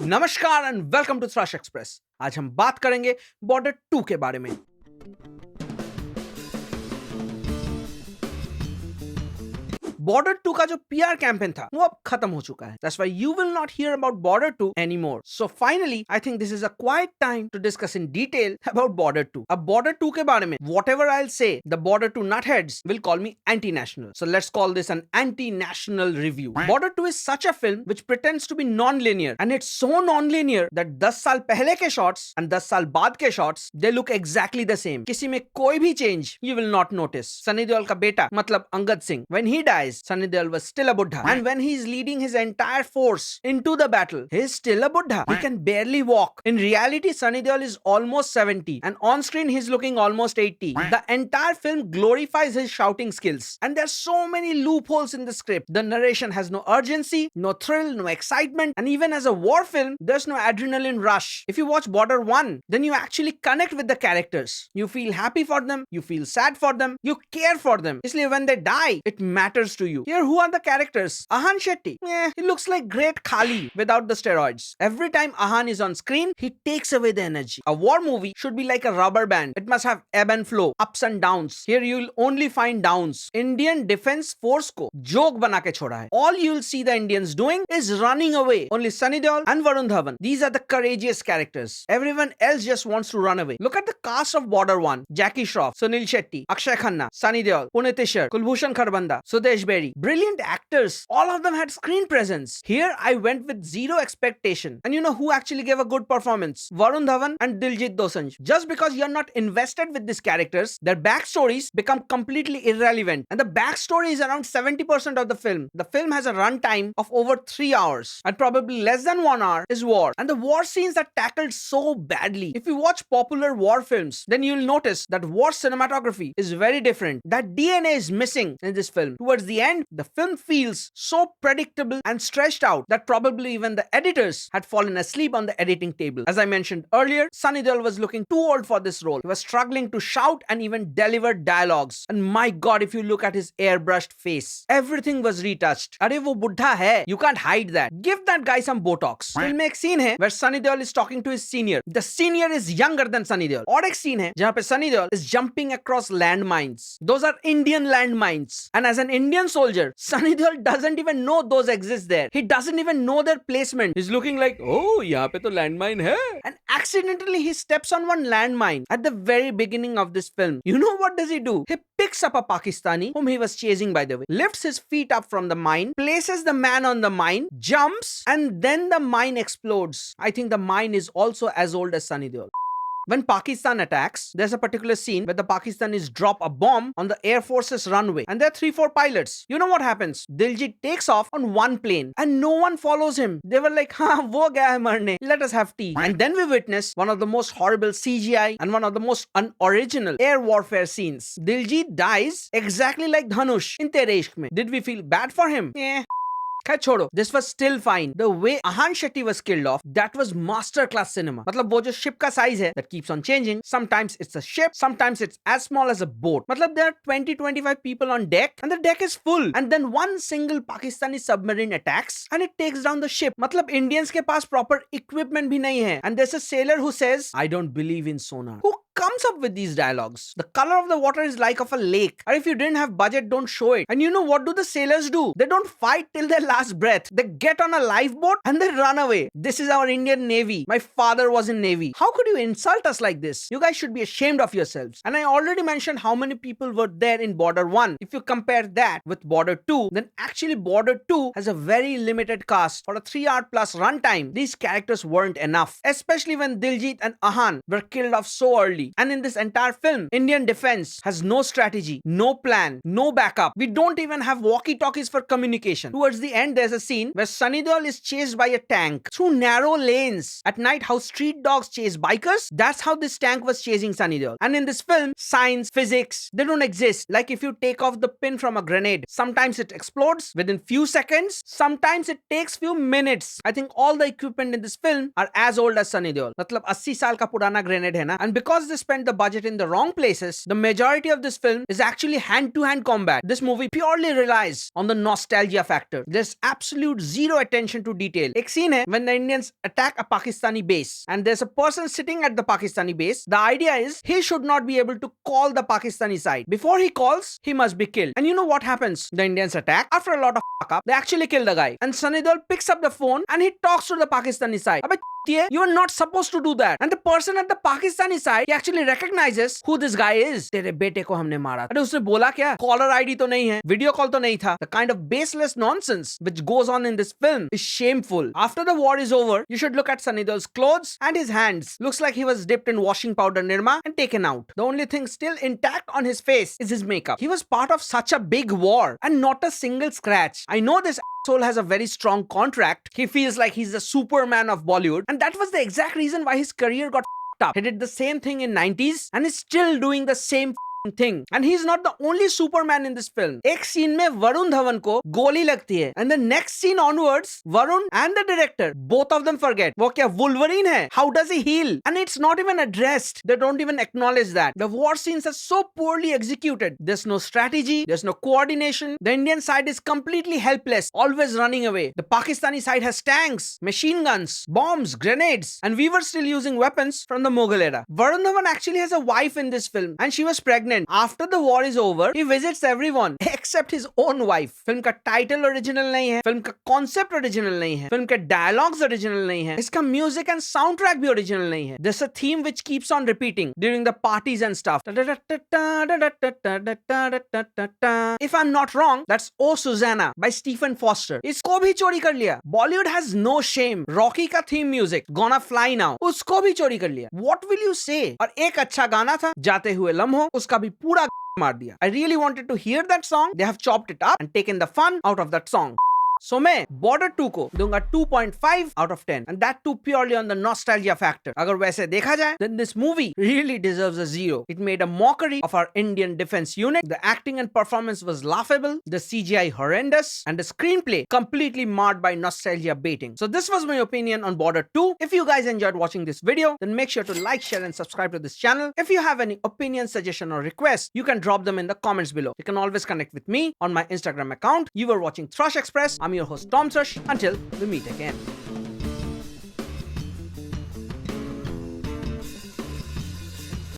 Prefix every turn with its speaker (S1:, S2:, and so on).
S1: नमस्कार and welcome to thrush express. आज हम बात करेंगे बॉर्डर 2 के बारे में। बॉर्डर 2 का जो पीआर कैंपेन था वो अब खत्म हो चुका है। That's why you will not hear about border 2 anymore. So finally, I think this is a quiet time to discuss in detail about border 2. अब border 2 के बारे में whatever I'll say, the border 2 nutheads will call me anti-national. So let's call this an anti-national review. Border 2 is such a film which pretends to be non-linear, and it's so non-linear that 10 साल पहले के shots and 10 साल बाद के shots they look exactly the same. किसी में कोई भी change you will not notice. Sunny Deol का बेटा मतलब Angad Singh, when he dies, Sunny Deol was still a buddha, and when he's leading his entire force into the battle, he's still a buddha. He can barely walk. In reality, Sunny Deol is almost 70, and on screen he's looking almost 80. The entire film glorifies his shouting skills, and there's so many loopholes in the script. The narration has no urgency, no thrill, no excitement, and even as a war film, there's no adrenaline rush. If you watch Border 1, then you actually connect with the characters. You feel happy for them, you feel sad for them, you care for them. Isliye when they die, it matters to you. Here, who are the characters? Ahan Shetty. He looks like great Khali without the steroids. Every time Ahan is on screen, he takes away the energy. A war movie should be like a rubber band. It must have ebb and flow, ups and downs. Here, you'll only find downs. Indian Defense Force को joke बना के छोड़ा है. All you'll see the Indians doing is running away. Only Sunny Deol and Varun Dhawan. These are the courageous characters. Everyone else just wants to run away. Look at the cast of Border 1. Jackie Shroff, Sunil Shetty, Akshay Khanna, Sunny Deol, Pune Tishar, Kulbhushan Kharbanda, Sudesh Berry. Brilliant actors. All of them had screen presence. Here, I went with zero expectation. And you know who actually gave a good performance? Varun Dhawan and Diljit Dosanjh. Just because you're not invested with these characters, their backstories become completely irrelevant. And the backstory is around 70% of the film. The film has a runtime of over 3 hours. And probably less than 1 hour is war. And the war scenes are tackled so badly. If you watch popular war films, then you'll notice that war cinematography is very different. That DNA is missing in this film. Towards the end, the film feels so predictable and stretched out that probably even the editors had fallen asleep on the editing table. As I mentioned earlier, Sunny Deol was looking too old for this role. He was struggling to shout and even deliver dialogues. And my god, if you look at his airbrushed face, everything was retouched. Arey wo buddha hai, you can't hide that. Give that guy some Botox. Film में एक scene है where Sunny Deol is talking to his senior. The senior is younger than Sunny Deol. और एक scene है जहाँ पे Sunny Deol is jumping across landmines. Those are Indian landmines. And as an Indian soldier, Sunny Deol doesn't even know those exist there. He doesn't even know their placement. He's looking like, oh, यहाँ पे तो landmine है. And accidentally he steps on one landmine at the very beginning of this film. You know what does he do? He picks up a Pakistani whom he was chasing, by the way, lifts his feet up from the mine, places the man on the mine, jumps, and then the mine explodes. I think the mine is also as old as Sunny Deol. When Pakistan attacks, there's a particular scene where the Pakistanis drop a bomb on the Air Force's runway, and there are 3-4 pilots. You know what happens? Diljit takes off on one plane, and no one follows him. They were like, "Ha, wo gaya hai marne. Let us have tea." And then we witness one of the most horrible CGI and one of the most unoriginal air warfare scenes. Diljit dies exactly like Dhanush in Tere Ishq mein. Did we feel bad for him? खैर छोड़ो, this was still fine. The way Ahan Shetty was killed off, that was masterclass cinema. मतलब वो जो ship का size है, that keeps on changing. Sometimes it's a ship, sometimes it's as small as a boat. मतलब there are 20-25 people on deck, and the deck is full. And then one single Pakistani submarine attacks, and it takes down the ship. मतलब Indians के पास proper equipment भी नहीं है. And there's a sailor who says, "I don't believe in sonar." Who comes up with these dialogues? The color of the water is like of a lake. Or if you didn't have budget, don't show it. And you know what do the sailors do? They don't fight till their last breath. They get on a lifeboat and they run away. This is our Indian Navy. My father was in Navy. How could you insult us like this? You guys should be ashamed of yourselves. And I already mentioned how many people were there in Border 1. If you compare that with Border 2, then actually Border 2 has a very limited cast. For a 3-hour plus runtime, these characters weren't enough. Especially when Diljit and Ahan were killed off so early. And in this entire film, Indian defense has no strategy, no plan, no backup. We don't even have walkie-talkies for communication. Towards the end, there's a scene where Sunny Deol is chased by a tank through narrow lanes. At night, how street dogs chase bikers, that's how this tank was chasing Sunny Deol. And in this film, science, physics, they don't exist. Like if you take off the pin from a grenade, sometimes it explodes within few seconds, sometimes it takes few minutes. I think all the equipment in this film are as old as Sunny Deol. मतलब 80 साल का पुराना grenade है ना. And because they spent the budget in the wrong places, the majority of this film is actually hand-to-hand combat. This movie purely relies on the nostalgia factor. There's gives absolute zero attention to detail. एक scene है when the Indians attack a Pakistani base and there's a person sitting at the Pakistani base. The idea is he should not be able to call the Pakistani side. Before he calls, he must be killed. And you know what happens? The Indians attack. After a lot of fuck up, they actually kill the guy. And Sunny Deol picks up the phone and he talks to the Pakistani side. Abbe, you are not supposed to do that. And the person at the Pakistani side, he actually recognizes who this guy is. तेरे बेटे को हमने मारा. अरे उसने बोला क्या? Caller ID तो नहीं है. Video call तो नहीं था. The kind of baseless nonsense which goes on in this film is shameful. After the war is over, you should look at Sunny Deol's clothes and his hands. Looks like he was dipped in washing powder Nirma and taken out. The only thing still intact on his face is his makeup. He was part of such a big war and not a single scratch. I know this asshole has a very strong contract. He feels like he's the Superman of Bollywood, and that was the exact reason why his career got f***ed up. He did the same thing in 90s and is still doing the same thing. And he's not the only Superman in this film. एक scene में वरुण धवन को गोली लगती है and the next scene onwards, Varun and the director, both of them forget. वो क्या Wolverine है? How does he heal? And it's not even addressed. They don't even acknowledge that. The war scenes are so poorly executed. There's no strategy. There's no coordination. The Indian side is completely helpless, always running away. The Pakistani side has tanks, machine guns, bombs, grenades, and we were still using weapons from the Mughal era. Varun Dhawan actually has a wife in this film and she was pregnant. After the war is over, he visits everyone except his own wife. Film का title original नहीं है, film का concept original नहीं है, film के dialogues original नहीं है, इसका म्यूजिक एंड साउंड ट्रैक भी ओरिजिनल नहीं है. There's a theme which keeps on repeating during the parties and stuff. If I'm not wrong, that's Oh Susanna by Stephen Foster. इसको भी चोरी कर लिया. Bollywood has no shame. Rocky का theme music Gonna Fly Now, उसको भी चोरी कर लिया. What will you say? और एक अच्छा गाना था जाते हुए लम्हों, उसका भी पूरा मार दिया. I really wanted to hear that song. They have chopped it up and taken the fun out of that song. So मैं Border 2 को दूंगा 2.5 out of 10 and that too purely on the nostalgia factor. अगर वैसे देखा जाए then this movie really deserves a 0. It made a mockery of our Indian defense unit. The acting and performance was laughable, the CGI horrendous, and the screenplay completely marred by nostalgia baiting. So this was my opinion on Border 2. If you guys enjoyed watching this video, then make sure to like, share and subscribe to this channel. If you have any opinion, suggestion or request, you can drop them in the comments below. You can always connect with me on my Instagram account. You were watching Thrush Express. I'm your host Tom Thrush. Until we meet again.